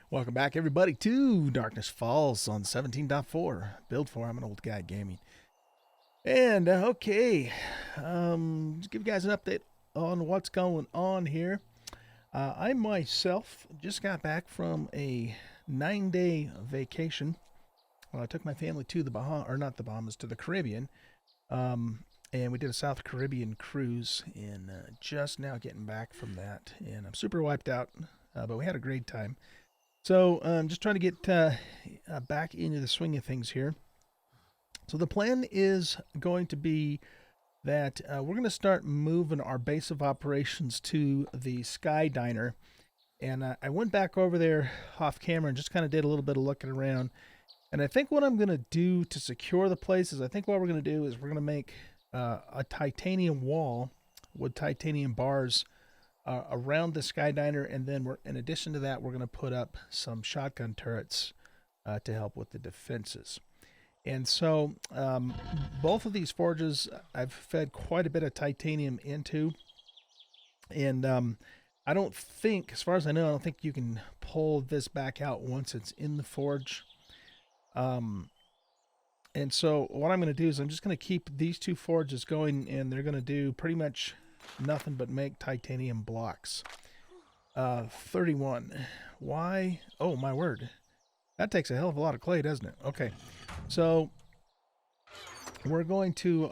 Welcome back, everybody, to Darkness Falls on 17.4. Build for I'm an old guy gaming. And, okay, just give you guys an update on what's going on here. I myself just got back from a 9-day vacation. Well, I took my family to the Bahamas, or not the Bahamas, to the Caribbean. And we did a South Caribbean cruise, and just now getting back from that. And I'm super wiped out, but we had a great time. So I'm just trying to get back into the swing of things here. So the plan is going to be that we're going to start moving our base of operations to the Sky Diner. And I went back over there off camera and just kind of did a little bit of looking around. And I think what I'm going to do to secure the place is I think what we're going to do is we're going to make a titanium wall with titanium bars around the Sky Diner, and then in addition to that, we're going to put up some shotgun turrets to help with the defenses. And so both of these forges I've fed quite a bit of titanium into, and I don't think, as far as I know, I don't think you can pull this back out once it's in the forge. And so what I'm going to do is I'm just going to keep these two forges going, and they're going to do pretty much nothing but make titanium blocks. 31. Why? Oh, my word. That takes a hell of a lot of clay, doesn't it? Okay. So we're going to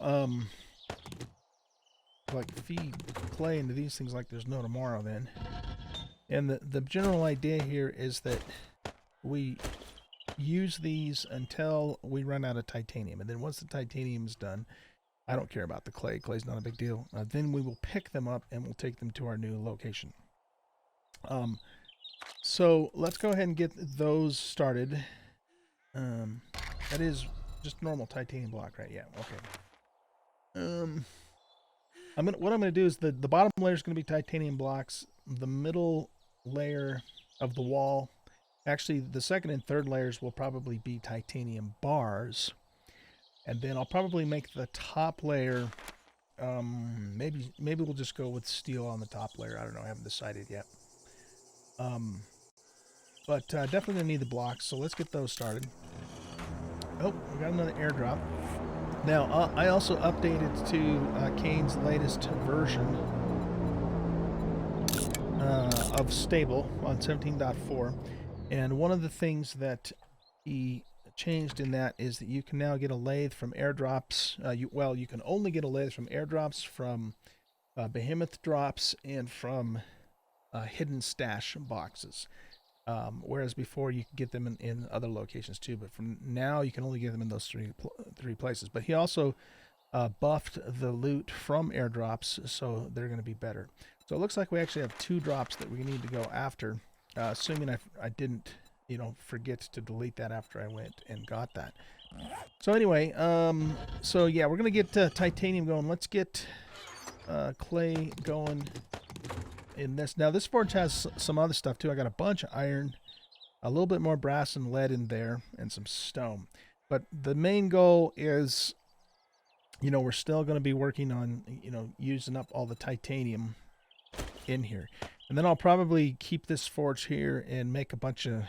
like feed clay into these things like there's no tomorrow then. And the general idea here is that we use these until we run out of titanium. And then once the titanium is done, I don't care about the clay. Clay's not a big deal. Then we will pick them up and we'll take them to our new location. So let's go ahead and get those started. That is just normal titanium block, right? Yeah. Okay. What I'm gonna do is the bottom layer is gonna be titanium blocks. The middle layer of the wall, actually, the second and third layers will probably be titanium bars. And then I'll probably make the top layer, maybe we'll just go with steel on the top layer. I don't know. I haven't decided yet. But definitely going to need the blocks, so let's get those started. Oh, we got another airdrop. Now, I also updated to Kane's latest version of Stable on 17.4. And one of the things that he changed in that is that you can now get a lathe from airdrops. You can only get a lathe from airdrops, from behemoth drops, and from hidden stash boxes. Whereas before you could get them in other locations too, but from now you can only get them in those three places. But he also buffed the loot from airdrops, so they're going to be better. So it looks like we actually have 2 drops that we need to go after, assuming I didn't forget to delete that after I went and got that. So anyway, so yeah, we're going to get titanium going. Let's get clay going in this. Now, this forge has some other stuff too. I got a bunch of iron, a little bit more brass and lead in there, and some stone. But the main goal is, we're still going to be working on, using up all the titanium in here. And then I'll probably keep this forge here and make a bunch of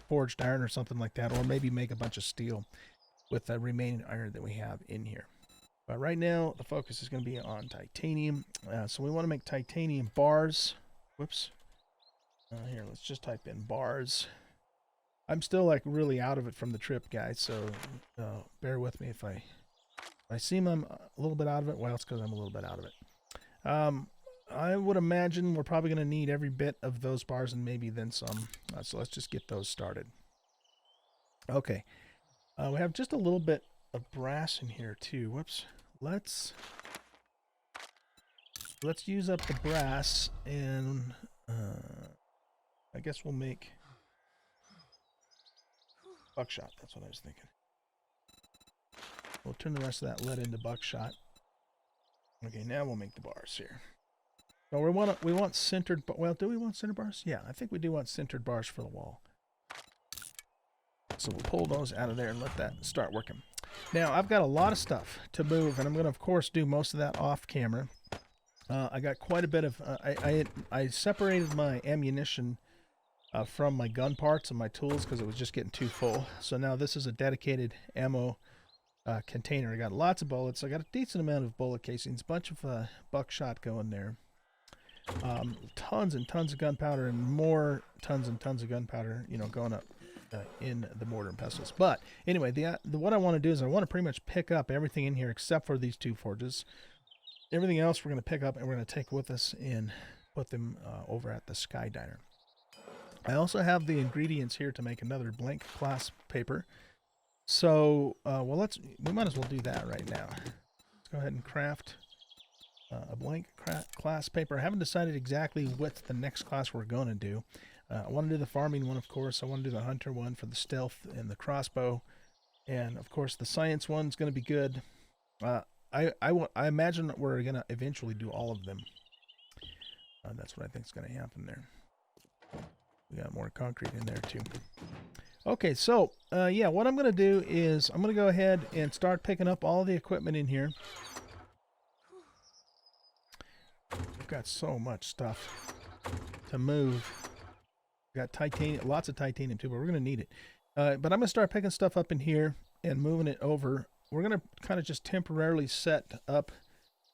forged iron or something like that, or maybe make a bunch of steel with the remaining iron that we have in here. But right now, the focus is going to be on titanium. So we want to make titanium bars. Whoops. Here, let's just type in bars. I'm still like really out of it from the trip, guys, so bear with me if I seem I'm a little bit out of it. Well, it's because I'm a little bit out of it. I would imagine we're probably going to need every bit of those bars and maybe then some. So let's just get those started. Okay. We have just a little bit of brass in here too. Whoops. Let's use up the brass, and I guess we'll make buckshot. That's what I was thinking. We'll turn the rest of that lead into buckshot. Okay, now we'll make the bars here. So we want centered, well, do we want centered bars? Yeah, I think we do want centered bars for the wall. So we'll pull those out of there and let that start working. Now, I've got a lot of stuff to move, and I'm going to, of course, do most of that off camera. I got quite a bit of, I separated my ammunition from my gun parts and my tools because it was just getting too full. So now this is a dedicated ammo container. I got lots of bullets. I got a decent amount of bullet casings, a bunch of buckshot going there. Tons and tons of gunpowder and more tons and tons of gunpowder, you know, going up in the mortar and pestles. But anyway, what I want to do is I want to pretty much pick up everything in here except for these 2 forges. Everything else we're going to pick up and we're going to take with us and put them over at the Sky Diner. I also have the ingredients here to make another blank glass paper. So, well, we might as well do that right now. Let's go ahead and craft a blank class paper. I haven't decided exactly what the next class we're going to do. I want to do the farming one, of course. I want to do the hunter one for the stealth and the crossbow. And, of course, the science one's going to be good. I imagine that we're going to eventually do all of them. That's what I think is going to happen there. We got more concrete in there, too. Okay, so, yeah, what I'm going to do is I'm going to go ahead and start picking up all the equipment in here. We've got so much stuff to move. We've got titanium, lots of titanium too, but we're going to need it. But I'm going to start picking stuff up in here and moving it over. We're going to kind of just temporarily set up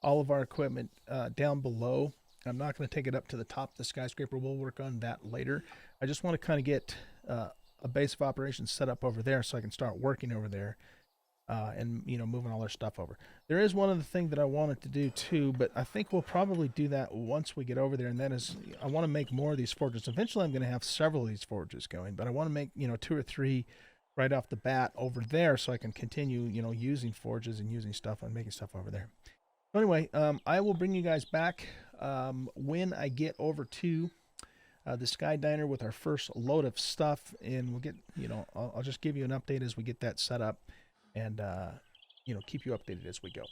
all of our equipment down below. I'm not going to take it up to the top of the skyscraper. We'll work on that later. I just want to kind of get a base of operations set up over there so I can start working over there. And, you know, moving all our stuff over. There is one other thing that I wanted to do too, but I think we'll probably do that once we get over there, and that is I want to make more of these forges. Eventually I'm going to have several of these forges going, but I want to make, you know, 2 or 3 right off the bat over there so I can continue, you know, using forges and using stuff and making stuff over there. So anyway, I will bring you guys back when I get over to the Sky Diner with our first load of stuff, and we'll get, you know, I'll just give you an update as we get that set up. And, you know, keep you updated as we go.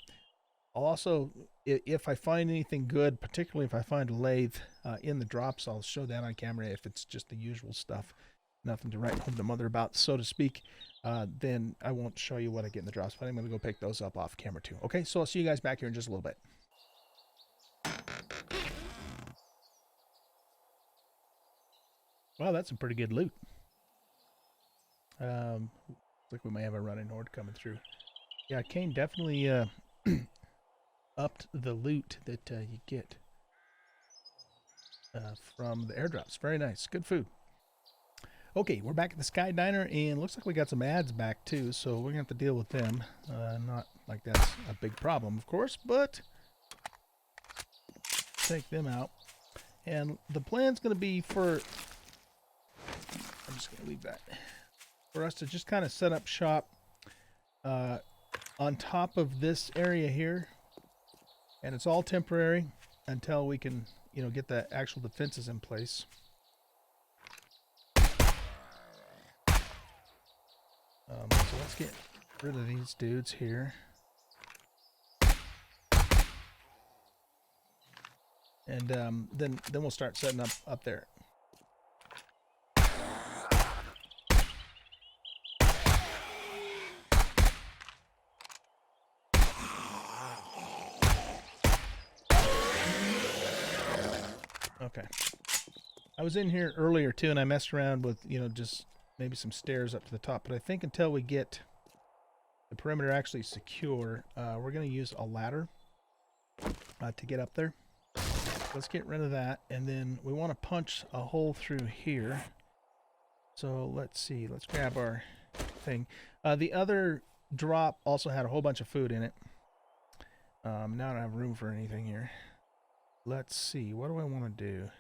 I'll also, if I find anything good, particularly if I find a lathe in the drops, I'll show that on camera. If it's just the usual stuff, nothing to write home to mother about, so to speak, then I won't show you what I get in the drops, but I'm going to go pick those up off camera too. Okay, so I'll see you guys back here in just a little bit. Well, that's some pretty good loot. Like we may have a running horde coming through. Yeah, Kane definitely upped the loot that you get from the airdrops. Very nice. Good food. Okay, we're back at the Sky Diner, and looks like we got some ads back too, so we're going to have to deal with them. Not like that's a big problem, of course, but take them out. And the plan's going to be for... I'm just going to leave that. For us to just kind of set up shop on top of this area here, and it's all temporary until we can, you know, get the actual defenses in place. So let's get rid of these dudes here, and then we'll start setting up there. Okay. I was in here earlier too, and I messed around with, you know, just maybe some stairs up to the top. But I think until we get the perimeter actually secure, we're going to use a ladder to get up there. Let's get rid of that, and then we want to punch a hole through here. So let's see. Let's grab our thing. The other drop also had a whole bunch of food in it. Now I don't have room for anything here. Let's see, what do I want to do?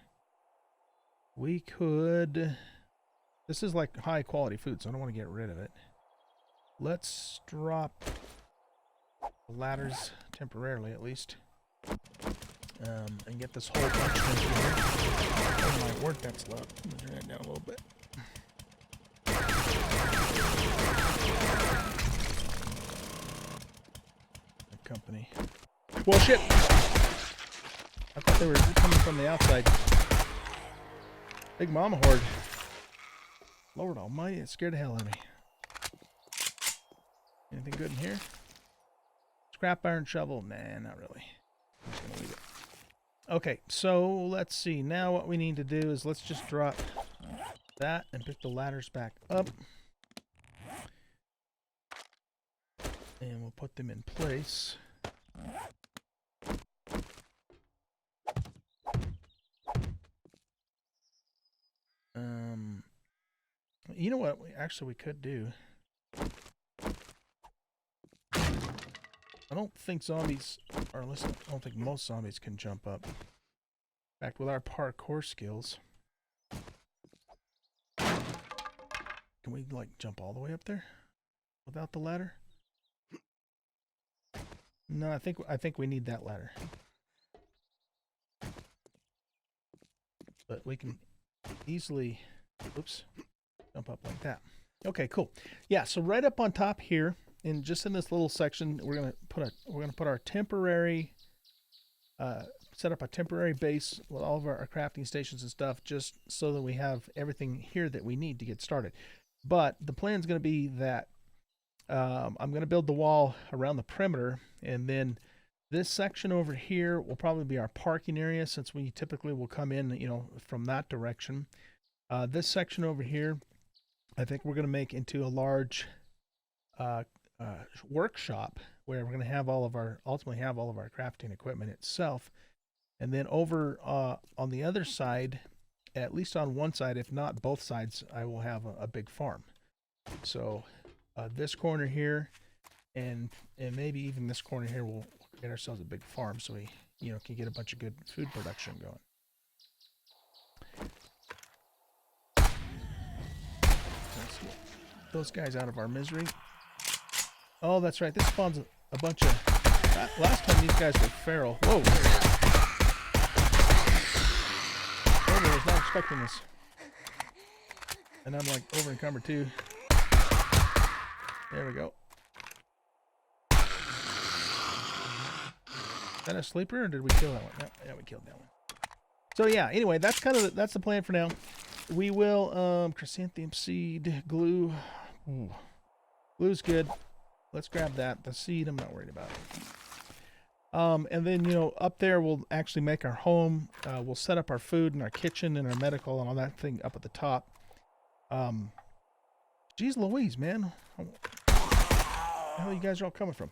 We could... This is like high quality food, so I don't want to get rid of it. Let's drop the ladders temporarily, at least. And get this whole bunch of here. Oh my word, that's low. I'm going to turn that down a little bit. The company. Well, shit! I thought they were coming from the outside. Big mama horde. Lord almighty, it scared the hell out of me. Anything good in here? Scrap iron shovel? Nah, not really. I'm just gonna leave it. Okay, so let's see. Now what we need to do is let's just drop that and pick the ladders back up. And we'll put them in place. You know what? We could do. I don't think zombies, or at least I don't think most zombies can jump up. In fact, with our parkour skills, can we like jump all the way up there without the ladder? No, I think we need that ladder. But we can easily, oops, jump up like that. Okay, cool. Yeah, so right up on top here, and just in this little section, we're gonna put our temporary, set up a temporary base with all of our crafting stations and stuff, just so that we have everything here that we need to get started. But the plan is going to be that I'm going to build the wall around the perimeter, and then this section over here will probably be our parking area, since we typically will come in, you know, from that direction. This section over here, I think we're going to make into a large workshop where we're going to have ultimately have all of our crafting equipment itself. And then over on the other side, at least on one side, if not both sides, I will have a big farm. So this corner here, and maybe even this corner here, we'll get ourselves a big farm, so we, you know, can get a bunch of good food production going. Let's get those guys out of our misery. Oh, that's right. This spawns a bunch of. Last time these guys were feral. Whoa! I was not expecting this, and I'm like over encumbered too. There we go. Is that a sleeper, or did we kill that one? No, yeah, we killed that one. So yeah, anyway, that's kind of that's the plan for now. We will chrysanthemum seed, glue. Ooh. Glue's good. Let's grab that. The seed, I'm not worried about. And then, you know, up there we'll actually make our home. We'll set up our food and our kitchen and our medical and all that thing up at the top. Geez Louise, man. Where the hell you guys are all coming from?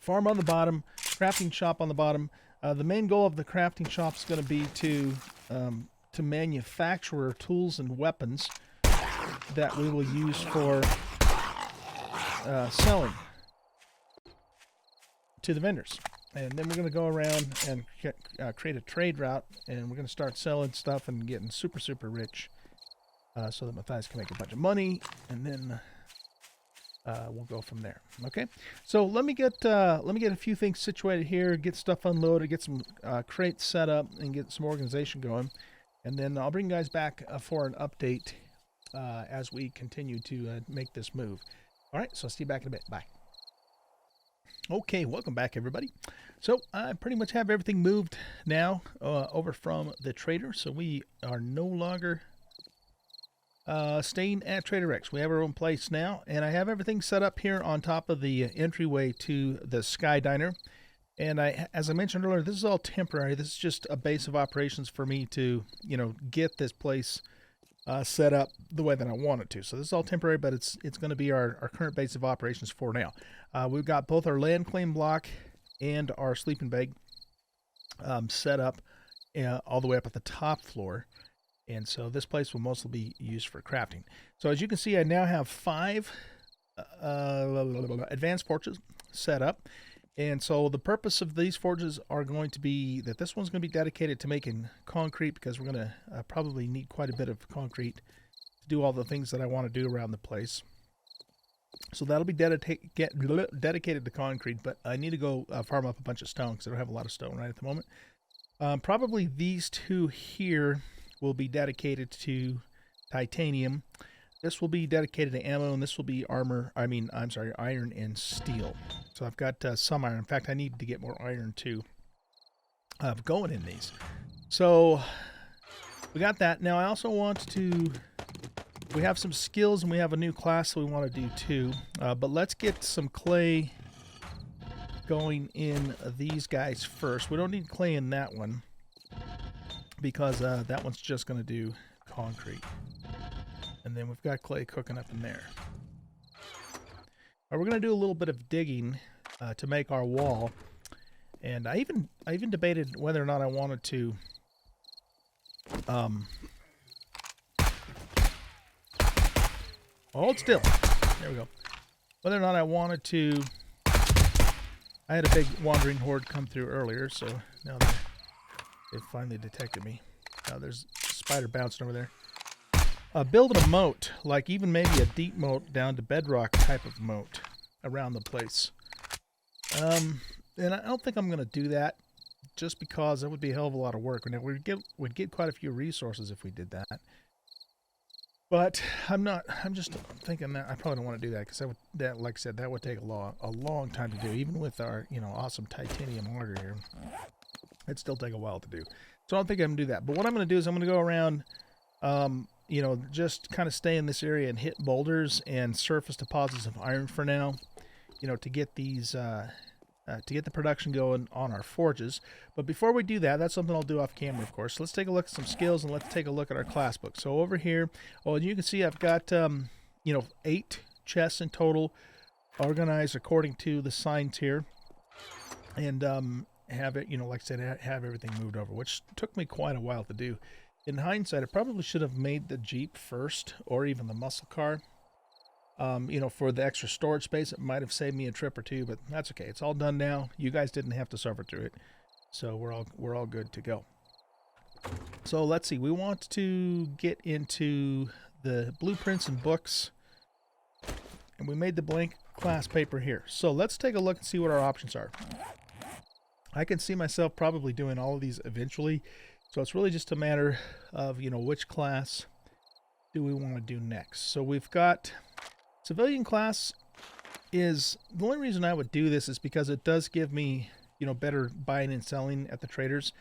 Farm on the bottom, crafting shop on the bottom. The main goal of the crafting shop is going to be to manufacture tools and weapons that we will use for selling to the vendors. And then we're going to go around and create a trade route, and we're going to start selling stuff and getting super, super rich, so that Matthias can make a bunch of money, and then we'll go from there. Okay, so let me get a few things situated here, get stuff unloaded, get some crates set up, and get some organization going, and then I'll bring you guys back for an update as we continue to make this move. All right, so I'll see you back in a bit. Bye. Okay, welcome back, everybody. So I pretty much have everything moved now over from the trader, so we are no longer staying at Trader X. We have our own place now, and I have everything set up here on top of the entryway to the Sky Diner. And as I mentioned earlier, this is all temporary. This is just a base of operations for me to, you know, get this place set up the way that I want it to. So this is all temporary, but it's going to be our current base of operations for now. We've got both our land claim block and our sleeping bag set up all the way up at the top floor. And so this place will mostly be used for crafting. So as you can see, I now have 5 advanced forges set up. And so the purpose of these forges are going to be that this one's going to be dedicated to making concrete, because we're going to probably need quite a bit of concrete to do all the things that I want to do around the place. So that'll be dedicated to concrete, but I need to go farm up a bunch of stone because I don't have a lot of stone right at the moment. Probably these 2 here will be dedicated to titanium. This will be dedicated to ammo, and this will be iron and steel. So I've got some iron. In fact, I need to get more iron too going in these. So we got that. Now I also want to, we have some skills and we have a new class that we want to do too. But let's get some clay going in these guys first. We don't need clay in that one, because that one's just going to do concrete. And then we've got clay cooking up in there. We're going to do a little bit of digging to make our wall. And I even debated whether or not I wanted to hold still. There we go. Whether or not I wanted to, I had a big wandering horde come through earlier, so now they've finally detected me. Now there's a spider bouncing over there. Building a moat, like even maybe a deep moat down to bedrock type of moat around the place. And I don't think I'm going to do that just because that would be a hell of a lot of work. And we'd get quite a few resources if we did that. But I'm just thinking that I probably don't want to do that because like I said, that would take a long time to do. Even with our, awesome titanium mortar here, it'd still take a while to do. So I don't think I'm going to do that. But what I'm going to do is I'm going to go around, just kind of stay in this area and hit boulders and surface deposits of iron for now, to get these, to get the production going on our forges. But before we do that, that's something I'll do off camera, of course. So let's take a look at some skills and let's take a look at our class book. So over here, and you can see I've got, 8 chests in total, organized according to the signs here. And have it, like I said, have everything moved over, which took me quite a while to do. In hindsight, I probably should have made the Jeep first, or even the muscle car. For the extra storage space, it might have saved me a trip or two, but that's okay. It's all done now. You guys didn't have to suffer through it, so we're all good to go. So let's see. We want to get into the blueprints and books, and we made the blank class paper here. So let's take a look and see what our options are. I can see myself probably doing all of these eventually. So it's really just a matter of, which class do we want to do next. So we've got civilian class is, the only reason I would do this is because it does give me, better buying and selling at the traders.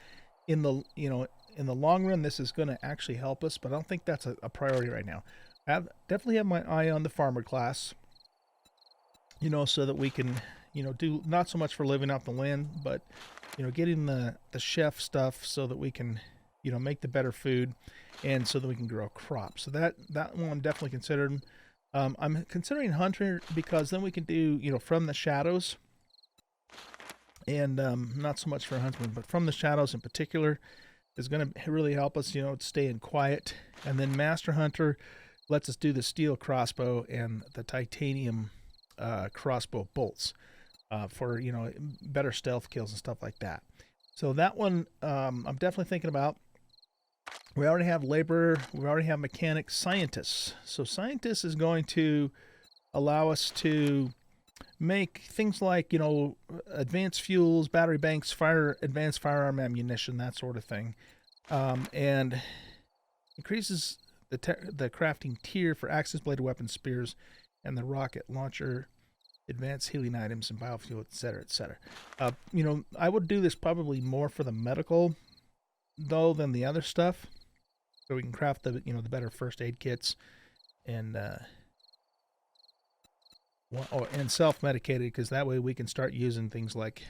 In the, in the long run, this is going to actually help us, but I don't think that's a priority right now. I definitely have my eye on the farmer class, so that we can, do not so much for living out the land, but getting the chef stuff so that we can, make the better food and so that we can grow crops. So that one I'm definitely considering. I'm considering hunter because then we can do, from the shadows, and not so much for huntsman, but from the shadows in particular is going to really help us, staying quiet. And then master hunter lets us do the steel crossbow and the titanium crossbow bolts. For better stealth kills and stuff like that. So that one I'm definitely thinking about. We already have laborer, we already have mechanic, scientists. So scientists is going to allow us to make things like advanced fuels, battery banks, advanced firearm ammunition, that sort of thing, and increases the crafting tier for axis bladed weapons, spears, and the rocket launcher, advanced healing items and biofuel, etc., etc. I would do this probably more for the medical, though, than the other stuff. So we can craft the the better first aid kits, and self-medicated, because that way we can start using things like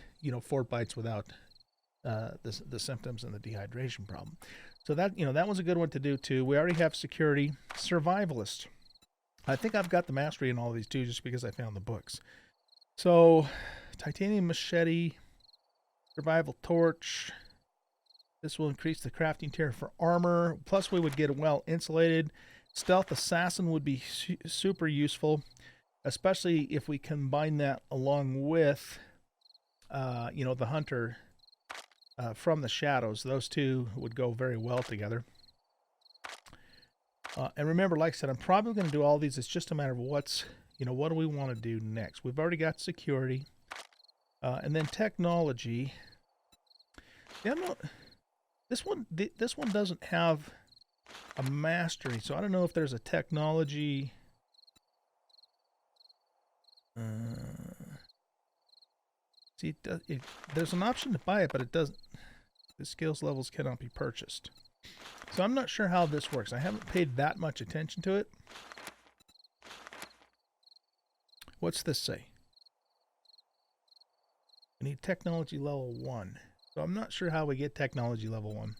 Fort bites without the symptoms and the dehydration problem. So that that one's a good one to do too. We already have security, survivalist. I think I've got the mastery in all of these too, just because I found the books. So, titanium machete, survival torch. This will increase the crafting tier for armor. Plus, we would get well insulated. Stealth assassin would be super useful, especially if we combine that along with, the hunter from the shadows. Those two would go very well together. And remember, like I said, I'm probably going to do all these. It's just a matter of what do we want to do next. We've already got security. And then technology. Yeah, this one doesn't have a mastery, so I don't know if there's a technology. See, there's an option to buy it, but it doesn't. The skills levels cannot be purchased. So I'm not sure how this works. I haven't paid that much attention to it. What's this say? We need technology level 1. So I'm not sure how we get technology level 1.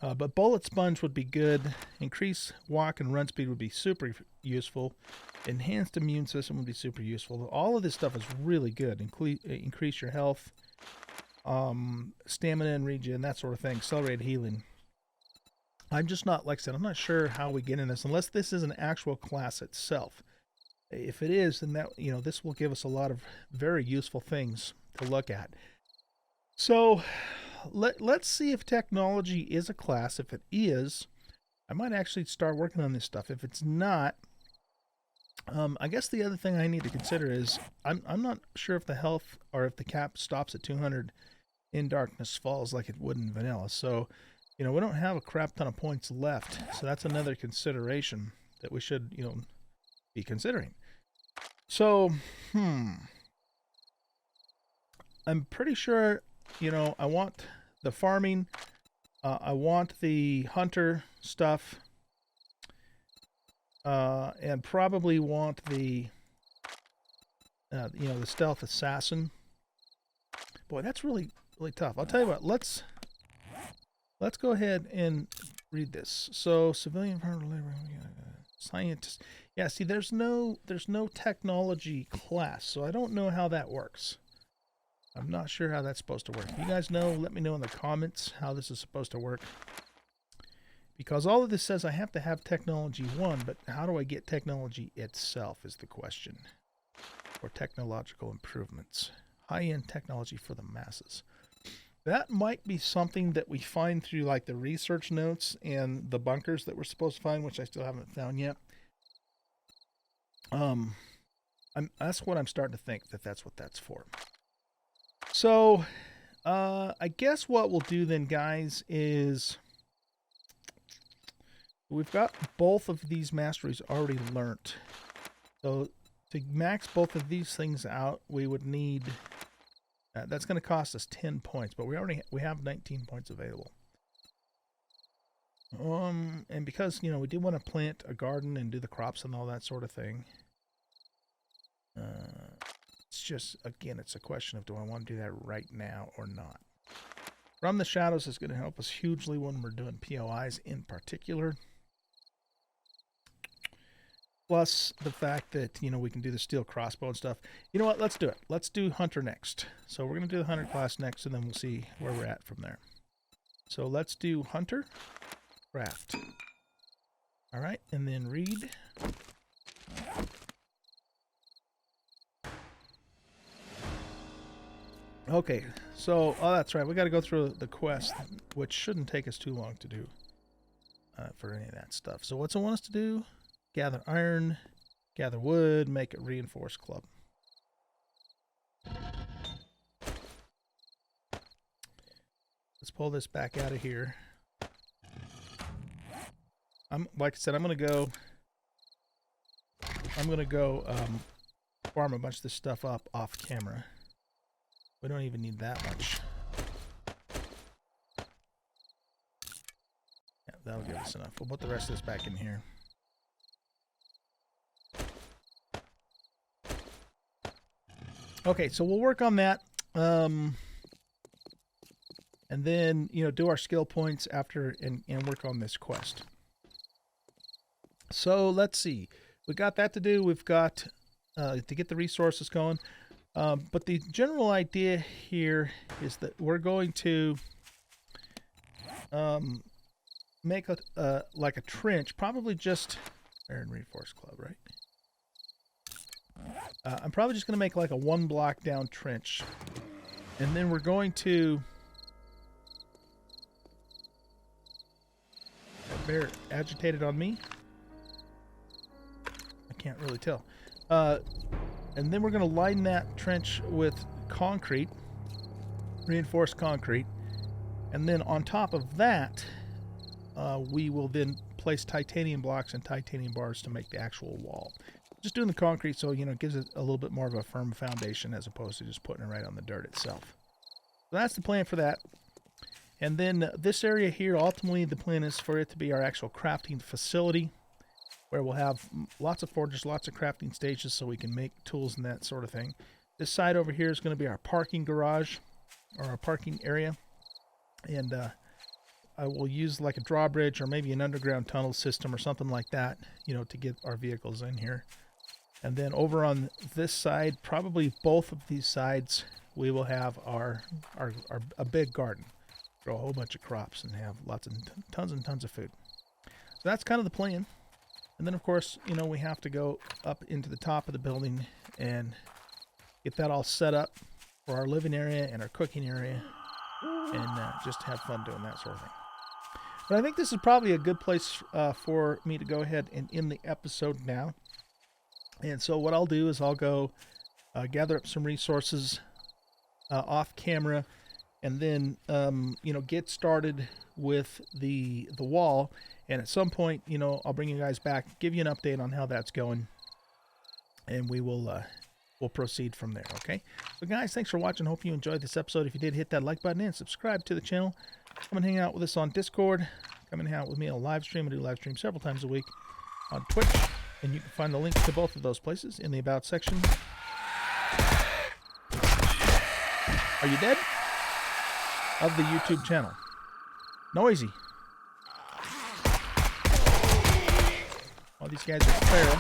But bullet sponge would be good. Increase walk and run speed would be super useful. Enhanced immune system would be super useful. All of this stuff is really good. Increase your health, stamina and regen, that sort of thing. Accelerated healing. I'm just not, like I said, I'm not sure how we get in this unless this is an actual class itself. If it is, then that, you know, this will give us a lot of very useful things to look at. So let's see if technology is a class. If it is, I might actually start working on this stuff. If it's not, I guess the other thing I need to consider is I'm not sure if the health or if the cap stops at 200 in Darkness Falls like it would in vanilla. So, you know, we don't have a crap ton of points left. So that's another consideration that we should, you know, be considering. So, I'm pretty sure, you know, I want the farming, I want the hunter stuff, and probably want the, you know, the stealth assassin. Boy, that's really, really tough. I'll tell you what, let's go ahead and read this. So, civilian labor, scientist. Yeah, see, there's no technology class, so I don't know how that works. I'm not sure how that's supposed to work. If you guys know, let me know in the comments how this is supposed to work. Because all of this says I have to have technology 1, but how do I get technology itself is the question. Or technological improvements. High-end technology for the masses. That might be something that we find through like the research notes and the bunkers that we're supposed to find, which I still haven't found yet. That's what I'm starting to think, that's what that's for. So, I guess what we'll do then, guys, is we've got both of these masteries already learnt. So, to max both of these things out, we would need, that's going to cost us 10 points, but we have 19 points available. And because, you know, we do want to plant a garden and do the crops and all that sort of thing. It's just, again, it's a question of do I want to do that right now or not. From the Shadows is going to help us hugely when we're doing POIs in particular. Plus the fact that, you know, we can do the steel crossbow and stuff. You know what? Let's do it. Let's do Hunter next. So we're going to do the Hunter class next, and then we'll see where we're at from there. So let's do Hunter, Craft. All right, and then read. Okay, so, oh, that's right. We got to go through the quest, which shouldn't take us too long to do for any of that stuff. So what's it want us to do? Gather iron, gather wood, make a reinforced club. Let's pull this back out of here. Like I said, I'm gonna go farm a bunch of this stuff up off camera. We don't even need that much. Yeah, that'll give us enough. We'll put the rest of this back in here. Okay, so we'll work on that. And then, you know, do our skill points after and work on this quest. So let's see. We got that to do. We've got to get the resources going. But the general idea here is that we're going to make like a trench, probably just Iron Reinforced Club, right? I'm probably just going to make like a 1 block down trench, and then we're going to that bear agitated on me. I can't really tell. And then we're going to line that trench with concrete, reinforced concrete. And then on top of that, we will then place titanium blocks and titanium bars to make the actual wall. Just doing the concrete so, you know, it gives it a little bit more of a firm foundation as opposed to just putting it right on the dirt itself. So that's the plan for that. And then this area here, ultimately the plan is for it to be our actual crafting facility, where we'll have lots of forges, lots of crafting stages so we can make tools and that sort of thing. This side over here is going to be our parking garage, or our parking area. And I will use like a drawbridge or maybe an underground tunnel system or something like that, you know, to get our vehicles in here. And then over on this side, probably both of these sides, we will have a big garden. Grow a whole bunch of crops and have lots of tons and tons of food. So that's kind of the plan. And then, of course, you know, we have to go up into the top of the building and get that all set up for our living area and our cooking area, and just have fun doing that sort of thing. But I think this is probably a good place for me to go ahead and end the episode now. And so what I'll do is I'll go gather up some resources off camera, and then you know, get started with the wall. And at some point, you know, I'll bring you guys back, give you an update on how that's going, and we will we'll proceed from there. Okay, so guys, thanks for watching. Hope you enjoyed this episode. If you did, hit that like button and subscribe to the channel. Come and hang out with us on Discord. Come and hang out with me on live stream. I do live stream several times a week on Twitch, and you can find the link to both of those places in the About section. Are you dead? Of the YouTube channel. Noisy. All these guys are feral.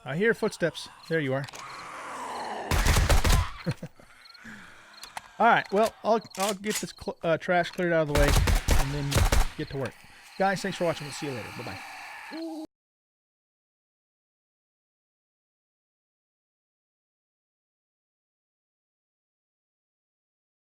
I hear footsteps. There you are. All right. Well, I'll get this trash cleared out of the way and then get to work. Guys, thanks for watching. We'll see you later. Bye-bye.